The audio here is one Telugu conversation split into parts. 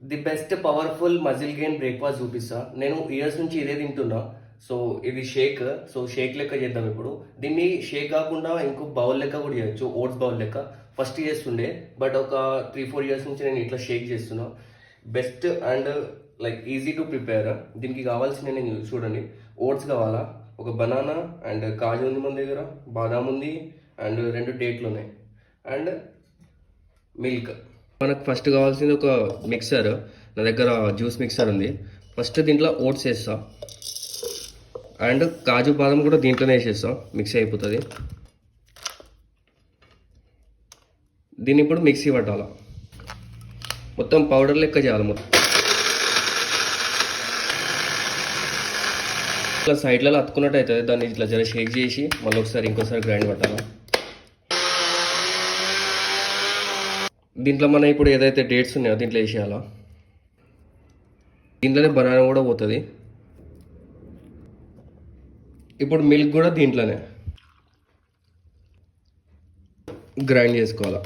The best powerful muscle gain breakfast చూపిస్తా. నేను ఇయర్స్ నుంచి ఇదే తింటున్నా. సో ఇది షేక్. సో షేక్ లెక్క చేద్దాం ఇప్పుడు. దీన్ని షేక్ కాకుండా ఇంకో బౌల్ లెక్క కూడా చేయొచ్చు, ఓట్స్ బౌల్ లెక్క. ఫస్ట్ చేస్తుండే, బట్ ఒక 3-4 ఇయర్స్ నుంచి నేను ఇట్లా షేక్ చేస్తున్నా. Best and like easy to prepare. దీనికి కావాల్సిన నేను చూడండి, ఓట్స్ కావాలా, ఒక బనానా అండ్ కాజు ఉంది మన దగ్గర, బాదాం ఉంది అండ్ 2 డేట్లు ఉన్నాయి అండ్ మిల్క్. మనకు ఫస్ట్ కావాల్సింది ఒక మిక్సర్. నా దగ్గర జ్యూస్ మిక్సర్ ఉంది. ఫస్ట్ దీంట్లో ఓట్స్ వేస్తా అండ్ కాజు బాదం కూడా దీంట్లోనే వేసేస్తా, మిక్సీ అయిపోతుంది. దీన్ని ఇప్పుడు మిక్సీ పట్టాలి, మొత్తం పౌడర్ లెక్క చేయాలి. మొత్తం ఇట్లా సైడ్లలో అతుకున్నట్టు అవుతుంది. దాన్ని ఇట్లా జర షేక్ చేసి మళ్ళీ ఒకసారి ఇంకోసారి గ్రైండ్ పట్టాలి. దీంట్లో మనం ఇప్పుడు ఏదైతే డేట్స్ ఉన్నాయో దీంట్లో వేసేయాలా. దీంట్లోనే బనానా కూడా పోతుంది. ఇప్పుడు మిల్క్ కూడా దీంట్లోనే గ్రైండ్ చేసుకోవాలా.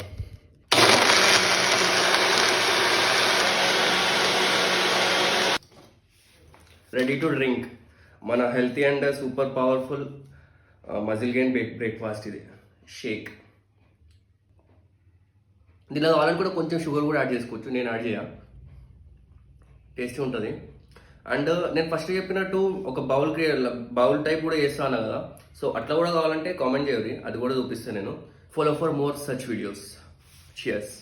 రెడీ టు డ్రింక్ మన healthy and super powerful muscle gain breakfast ఇది షేక్. దీనిలో కావాలని కూడా కొంచెం షుగర్ కూడా యాడ్ చేసుకోవచ్చు, నేను యాడ్ చేయ, టేస్టీ ఉంటుంది. అండ్ నేను ఫస్ట్ చెప్పినట్టు ఒక బౌల్ టైప్ కూడా చేస్తాను కదా, సో అట్లా కూడా కావాలంటే కామెంట్ చేయండి, అది కూడా చూపిస్తాను నేను. Follow for more such videos. Cheers.